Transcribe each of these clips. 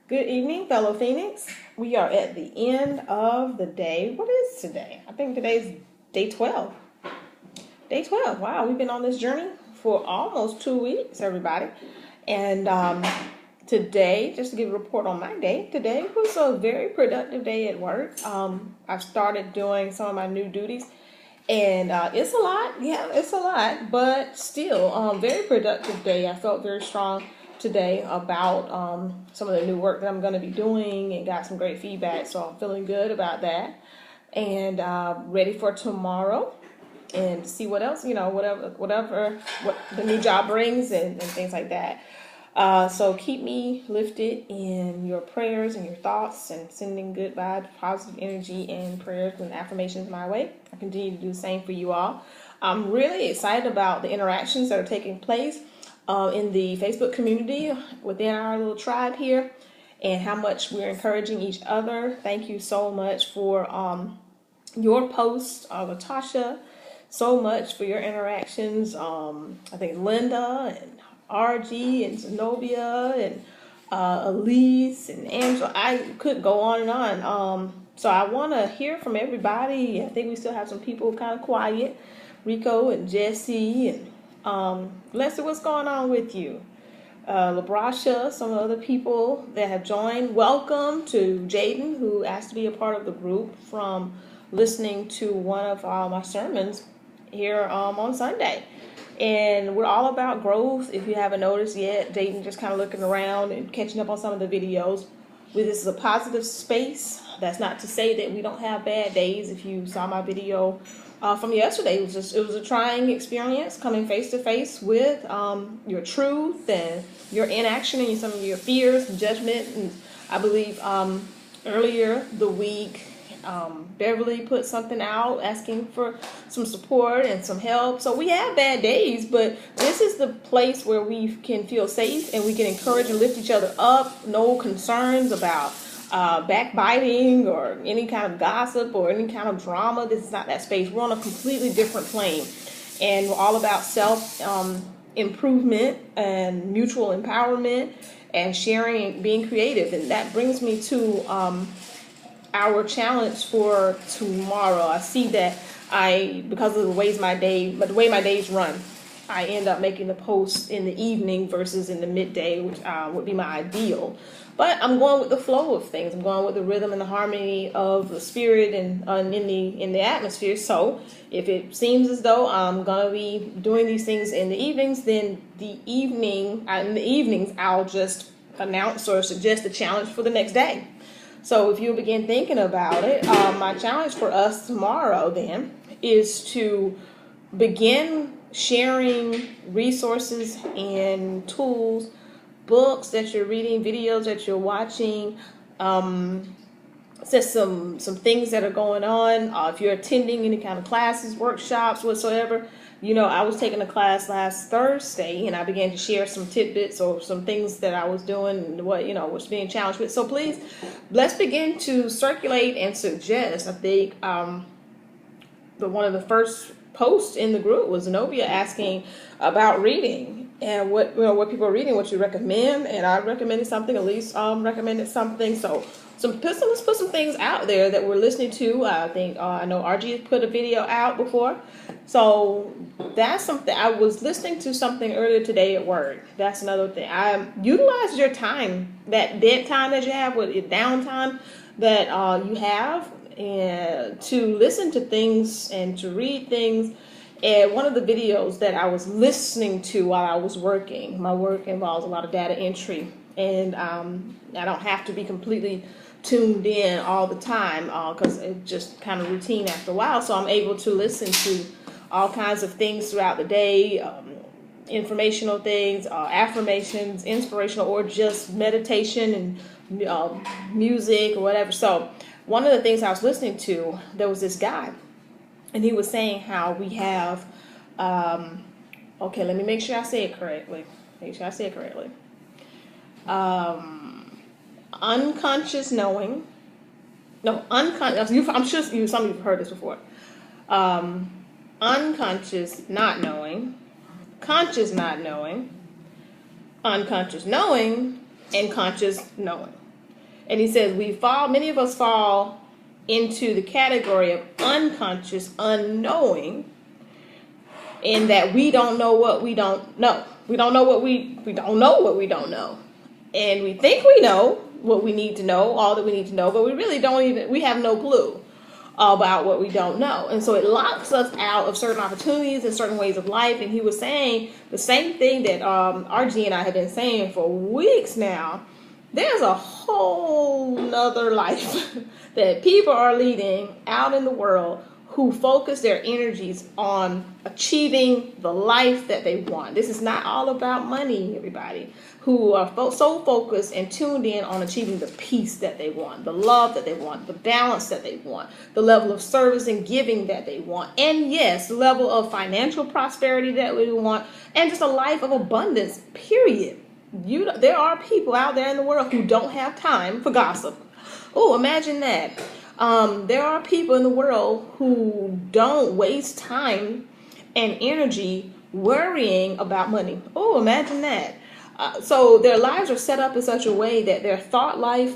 Good evening, fellow Phoenix. We are at the end of the day. What is today? I think today's day 12. Day 12. Wow, we've been on this journey for almost 2 weeks, everybody. And today, just to give a report on my day, today was a very productive day at work. I've started doing some of my new duties. And it's a lot. Yeah, it's a lot. But still, very productive day. I felt very strong today about some of the new work that I'm going to be doing and got some great feedback. So I'm feeling good about that and ready for tomorrow and see what else, whatever what the new job brings and things like that. So keep me lifted in your prayers and your thoughts and sending good vibes, positive energy and prayers and affirmations my way. I continue to do the same for you all. I'm really excited about the interactions that are taking place in the Facebook community within our little tribe here and how much we're encouraging each other. Thank you so much for your posts, Latasha, so much for your interactions. I think Linda and RG and Zenobia and Elise and Angela. I could go on and on. So I want to hear from everybody. I think we still have some people kind of quiet. Rico and Jesse and Leslie, what's going on with you? Labrasha, some other people that have joined. Welcome to Jaden, who asked to be a part of the group from listening to one of my sermons here on Sunday. And we're all about growth. If you haven't noticed yet, Jaden just kind of looking around and catching up on some of the videos. This is a positive space. That's not to say that we don't have bad days. If you saw my video from yesterday, it was a trying experience coming face to face with your truth and your inaction and some of your fears and judgment. And I believe earlier the week, Beverly put something out asking for some support and some help. So we have bad days, but this is the place where we can feel safe and we can encourage and lift each other up. No concerns about backbiting or any kind of gossip or any kind of drama. This is not that space. We're on a completely different plane, and we're all about self improvement and mutual empowerment and sharing and being creative. And that brings me to our challenge for tomorrow. I see that because of the way my days run, I end up making the posts in the evening versus in the midday, which would be my ideal. But I'm going with the flow of things. I'm going with the rhythm and the harmony of the spirit and in the atmosphere. So if it seems as though I'm gonna be doing these things in the evenings, then in the evenings I'll just announce or suggest a challenge for the next day. So if you begin thinking about it, my challenge for us tomorrow then is to begin sharing resources and tools, books that you're reading, videos that you're watching, just some things that are going on. If you're attending any kind of classes, workshops, whatsoever. I was taking a class last Thursday and I began to share some tidbits or some things that I was doing and was being challenged with. So please, let's begin to circulate and suggest. I think one of the first posts in the group was Zenobia asking about reading and what people are reading, what you recommend. And I recommended something, Elise recommended something. So let's put some things out there that we're listening to. I think I know RG has put a video out before. So that's something. I was listening to something earlier today at work. That's another thing. I utilize your time, that dead time that you have, with your downtime that you have, and to listen to things and to read things. And one of the videos that I was listening to while I was working, my work involves a lot of data entry, and I don't have to be completely tuned in all the time because it's just kind of routine after a while. So I'm able to listen to all kinds of things throughout the day, informational things, affirmations, inspirational, or just meditation and music or whatever. So one of the things I was listening to, there was this guy, and he was saying how we have, let me make sure I say it correctly. Unconscious knowing. No, unconscious. I'm sure some of you have heard this before. Unconscious not knowing, conscious not knowing, unconscious knowing, and conscious knowing. And he says many of us fall into the category of unconscious, unknowing, in that we don't know what we don't know. We don't know what we don't know what we don't know. And we think we know what we need to know, all that we need to know, but we really we have no clue about what we don't know. And so it locks us out of certain opportunities and certain ways of life. And he was saying the same thing that RG and I have been saying for weeks now. There's a whole nother life that people are leading out in the world who focus their energies on achieving the life that they want. This is not all about money, everybody. Who are so focused and tuned in on achieving the peace that they want, the love that they want, the balance that they want, the level of service and giving that they want, and yes, the level of financial prosperity that we want, and just a life of abundance, period. There are people out there in the world who don't have time for gossip. Oh, imagine that. There are people in the world who don't waste time and energy worrying about money. Oh, imagine that. So their lives are set up in such a way that their thought life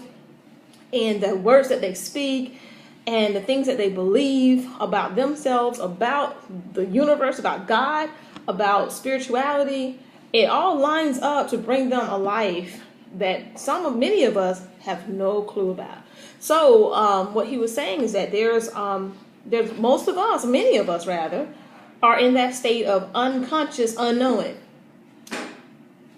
and the words that they speak and the things that they believe about themselves, about the universe, about God, about spirituality, it all lines up to bring them a life that many of us have no clue about. So what he was saying is that there's many of us rather, are in that state of unconscious unknowing.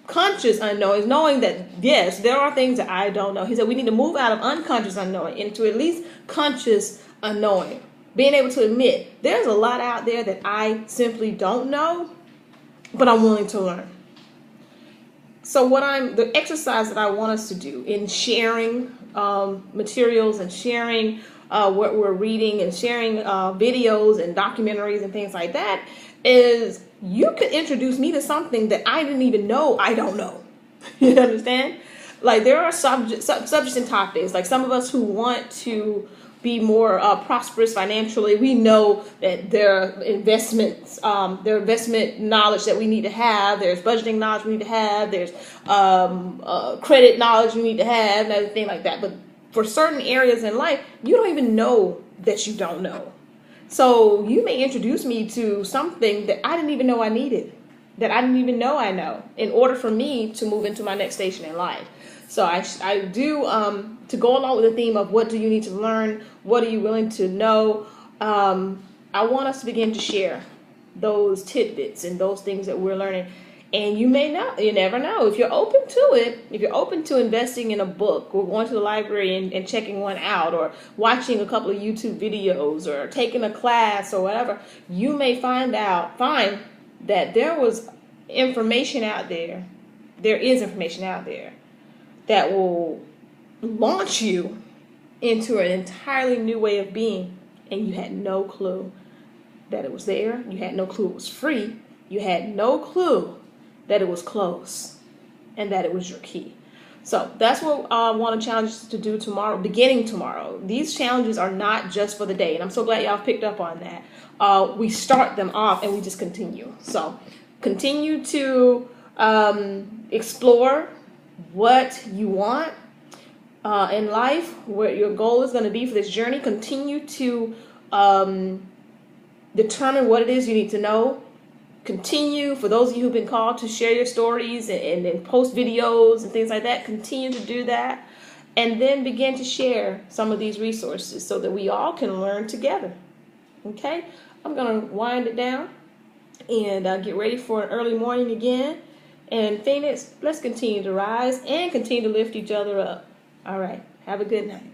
Conscious unknowing is knowing that, yes, there are things that I don't know. He said we need to move out of unconscious unknowing into at least conscious unknowing. Being able to admit there's a lot out there that I simply don't know, but I'm willing to learn. So the exercise that I want us to do in sharing materials and sharing what we're reading and sharing videos and documentaries and things like that is you could introduce me to something that I didn't even know I don't know. You understand? Like there are subjects and topics. Like some of us who want to be more prosperous financially, we know that there are investments, there are investment knowledge that we need to have. There's budgeting knowledge we need to have. There's credit knowledge we need to have and everything like that. But for certain areas in life, you don't even know that you don't know. So you may introduce me to something that I didn't even know I needed, that I didn't even know I know, in order for me to move into my next station in life. So I do, to go along with the theme of what do you need to learn, what are you willing to know, I want us to begin to share those tidbits and those things that we're learning. And you never know. If you're open to it, if you're open to investing in a book or going to the library and checking one out or watching a couple of YouTube videos or taking a class or whatever, you may find that there was information out there. There is information out there that will launch you into an entirely new way of being. And you had no clue that it was there. You had no clue it was free. You had no clue that it was close and that it was your key. So that's what I want to challenge us to do tomorrow, beginning tomorrow. These challenges are not just for the day, and I'm so glad y'all picked up on that. We start them off and we just continue. So continue to explore what you want in life, what your goal is going to be for this journey. Continue to determine what it is you need to know. Continue, for those of you who've been called to share your stories and post videos and things like that, continue to do that. And then begin to share some of these resources so that we all can learn together. Okay? I'm going to wind it down and get ready for an early morning again. And Phoenix, let's continue to rise and continue to lift each other up. All right. Have a good night.